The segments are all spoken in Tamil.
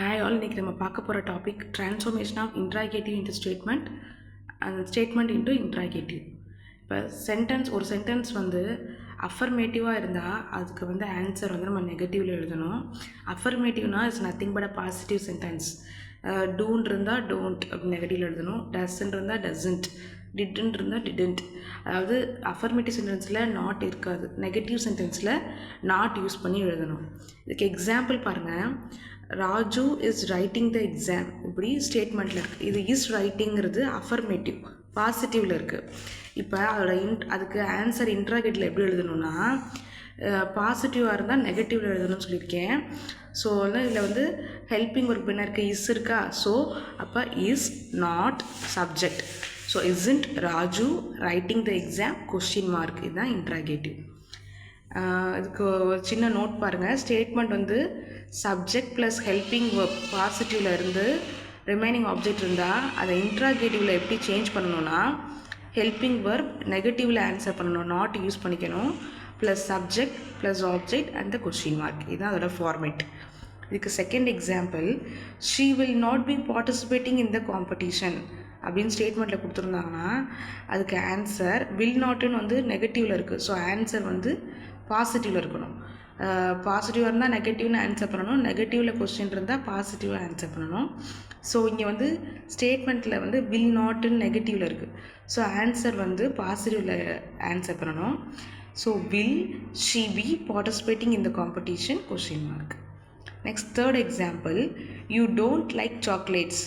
ஹாய் ஆல், இன்றைக்கி நம்ம பார்க்க போகிற topic transformation of interrogative into statement and statement into interrogative. இப்போ ஒரு சென்டென்ஸ் வந்து அஃபர்மேட்டிவாக இருந்தால் அதுக்கு வந்து ஆன்சர் வந்து நம்ம நெகட்டிவில் எழுதணும். அஃபர்மேட்டிவ்னா it's nothing but a positive sentence. டூன் இருந்தால் டோன்ட் அப்படி நெகட்டிவில் எழுதணும். டஸ்ன்னு இருந்தால் டசன்ட், டிட்ன்னு இருந்தால் டிடன்ட். அதாவது அஃபர்மேட்டிவ் சென்டென்ஸில் நாட் இருக்காது, நெகட்டிவ் சென்டென்ஸில் நாட் யூஸ் பண்ணி எழுதணும். இதுக்கு எக்ஸாம்பிள் பாருங்கள். Raju is writing the exam இப்படி ஸ்டேட்மெண்ட்டில் இருக்குது. இது இஸ் ரைட்டிங்கிறது அஃபர்மேட்டிவ் பாசிட்டிவில் இருக்குது. இப்போ அதுக்கு ஆன்சர் இன்ட்ராகேட்டில் எப்படி எழுதணும்னா பாசிட்டிவாக இருந்தால் நெகட்டிவில் எழுதணும்னு சொல்லியிருக்கேன். ஸோ வந்து இதில் வந்து ஹெல்பிங் ஒர்க் என்ன இருக்குது, இஸ் இருக்கா. ஸோ அப்போ is not subject. So isn't Raju writing the exam question mark, இதுதான் இன்ட்ராகேட்டிவ். இதுக்கு ஒரு சின்ன நோட் பாருங்கள். ஸ்டேட்மெண்ட் வந்து சப்ஜெக்ட் ப்ளஸ் ஹெல்பிங் ஒர்க் பாசிட்டிவில் இருந்து ரிமைனிங் ஆப்ஜெக்ட் இருந்தால் அதை இன்ட்ராகேட்டிவில் எப்படி சேஞ்ச் பண்ணணும்னா ஹெல்பிங் ஒர்க் நெகட்டிவில் ஆன்சர் பண்ணணும், நாட் யூஸ் பண்ணிக்கணும், plus subject plus object and the question mark. இதுதான் அதோட ஃபார்மேட். இதுக்கு second example, she will not be participating in the competition அப்படின்னு ஸ்டேட்மெண்ட்டில் கொடுத்துருந்தாங்கன்னா அதுக்கு ஆன்சர் வில் நாட்டுன்னு வந்து நெகட்டிவில் இருக்குது. ஸோ ஆன்சர் வந்து பாசிட்டிவில் இருக்கணும். பாசிட்டிவாக இருந்தால் நெகட்டிவ்னு ஆன்சர் பண்ணணும், நெகட்டிவில் கொஸ்டின் இருந்தால் பாசிட்டிவாக ஆன்சர் பண்ணணும். ஸோ இங்கே வந்து ஸ்டேட்மெண்ட்டில் வந்து வில் நாட்டுன்னு நெகட்டிவில் இருக்குது. ஸோ ஆன்சர் வந்து பாசிட்டிவில் ஆன்சர் பண்ணணும். So will she be participating in the competition question mark. Next third example, you don't like chocolates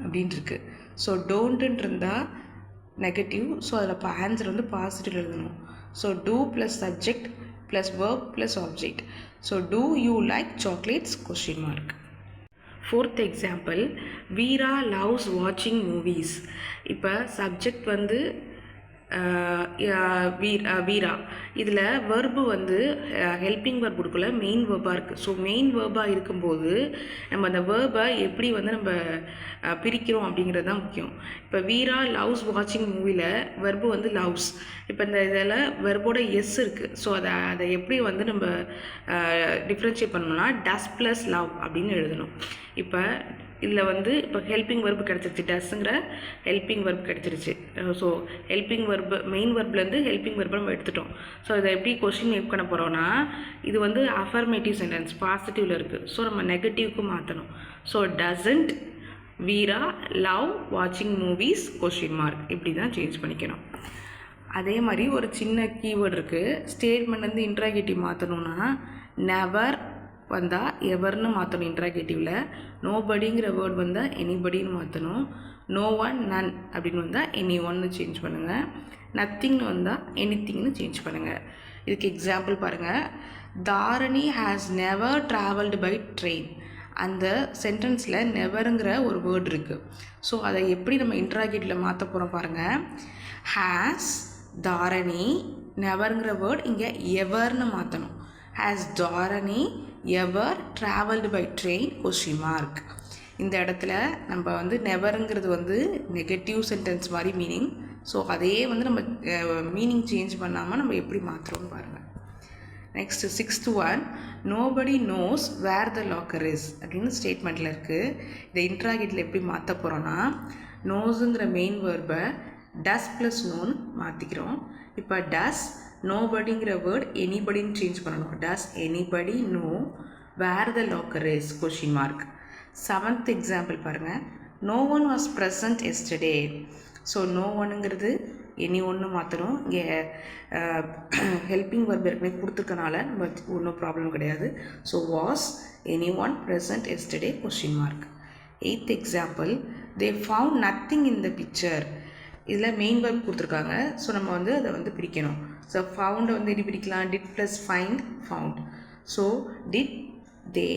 அப்படின்ட்டு இருக்குது. ஸோ டோன்ட்டுன்னு இருந்தால் நெகட்டிவ். ஸோ அதில் ஆன்சர் வந்து பாசிட்டிவ் எழுதணும். So do plus subject plus verb plus object. So do you like chocolates question mark. Fourth example, Veera loves வாட்சிங் மூவிஸ். இப்போ சப்ஜெக்ட் வந்து வீரா, இதில் வெர்பு வந்து ஹெல்பிங் வெர்ப் கொடுக்கல, மெயின் வெர்பாக இருக்குது. ஸோ மெயின் வெர்பாக இருக்கும்போது நம்ம அந்த வெர்பை எப்படி வந்து நம்ம பிரிக்கிறோம் அப்படிங்கிறது தான் முக்கியம். இப்போ வீரா லவ்ஸ் வாட்சிங் மூவியில் வெர்பு வந்து லவ்ஸ். இப்போ இந்த இதில் வெர்போட எஸ் இருக்குது. ஸோ அதை எப்படி வந்து நம்ம டிஃப்ரென்ஷியேட் பண்ணணும்னா டஸ் ப்ளஸ் லவ் அப்படின்னு எழுதணும். இப்போ இதில் வந்து இப்போ ஹெல்பிங் வெர்பு கிடச்சிருச்சு, டஸ்ங்கிற ஹெல்பிங் வெர்ப் கிடச்சிருச்சு. ஸோ ஹெல்பிங் வெர்பு மெயின் வெர்ப்லேருந்து ஹெல்பிங் வெர்பை நம்ம எடுத்துட்டோம். ஸோ இதை எப்படி கொஸ்டின் மேக் பண்ண போகிறோன்னா இது வந்து அஃபர்மேட்டிவ் சென்டென்ஸ் பாசிட்டிவில் இருக்குது. ஸோ நம்ம நெகட்டிவ்க்கு மாற்றணும். ஸோ டசன்ட் வீரா லவ் வாட்சிங் மூவிஸ் கொஸ்டின் மார்க், இப்படி தான் சேஞ்ச் பண்ணிக்கணும். அதே மாதிரி ஒரு சின்ன கீவேர்டு இருக்குது. ஸ்டேட்மெண்ட் வந்து இன்ட்ராகேட்டிவ் மாற்றணும்னா நெவர் வந்தால் எவர்னு மாற்றணும் இன்ட்ராகேட்டிவில். நோபடிங்கிற வேர்ட் வந்தால் எனிபடின்னு மாற்றணும். நோ ஒன் நன் அப்படின்னு வந்தால் எனி ஒன்னு சேஞ்ச் பண்ணுங்கள். நத்திங்னு வந்தால் எனித்திங்னு சேஞ்ச் பண்ணுங்கள். இதுக்கு எக்ஸாம்பிள் பாருங்கள். Tharani has never travelled by train. அந்த சென்டென்ஸில் நெவருங்கிற ஒரு வேர்டு இருக்குது. ஸோ அதை எப்படி நம்ம இன்ட்ராகேட்டிவில் மாற்ற போகிறோம் பாருங்கள். ஹேஸ் தாரணி, நெவருங்கிற வேர்ட் இங்கே எவர்னு மாற்றணும். Has Tharani ever travelled by train question mark. இந்த இடத்துல நம்ம வந்து நெவருங்கிறது வந்து நெகட்டிவ் சென்டென்ஸ் மாதிரி மீனிங். ஸோ அதையே வந்து நம்ம மீனிங் சேஞ்ச் பண்ணாமல் நம்ம எப்படி மாற்றுறோம்னு பாருங்கள். Next sixth one, nobody knows where the locker is அப்படின்னு ஸ்டேட்மெண்ட்டில் இருக்குது. இதை இன்ட்ராகேட்டில் எப்படி மாற்ற போகிறோன்னா நோஸுங்கிற மெயின் வேர்பை டஸ் ப்ளஸ் நோன்னு மாற்றிக்கிறோம். இப்போ டஸ் நோபடிங்கிற வேர்ட் எனிபடின்னு சேஞ்ச் பண்ணணும். Does anybody know where the locker is question mark. Seventh example பாருங்கள். No one was present yesterday. So no ஒன்னுங்கிறது எனி ஒன்று மாற்றணும். இங்கே ஹெல்பிங் வெர்ப் ஏற்கனவே கொடுத்துருக்கனால நம்ம ஒன்றும் ப்ராப்ளம் கிடையாது. So was any one present yesterday question mark. Eighth example, they found nothing in the picture. இதில் மெயின் வெர்ப் கொடுத்துருக்காங்க. ஸோ நம்ம வந்து அதை வந்து பிரிக்கணும். ஸோ ஃபவுண்டை வந்து எப்படி பிரிக்கலாம், did plus find found. So did they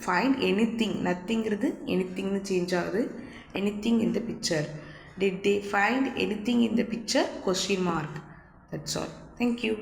find anything, நத்திங்கிறது எனிதிங்னு சேஞ்ச் ஆகுது. Anything in the picture. Did they find anything in the picture question mark. That's all. Thank you.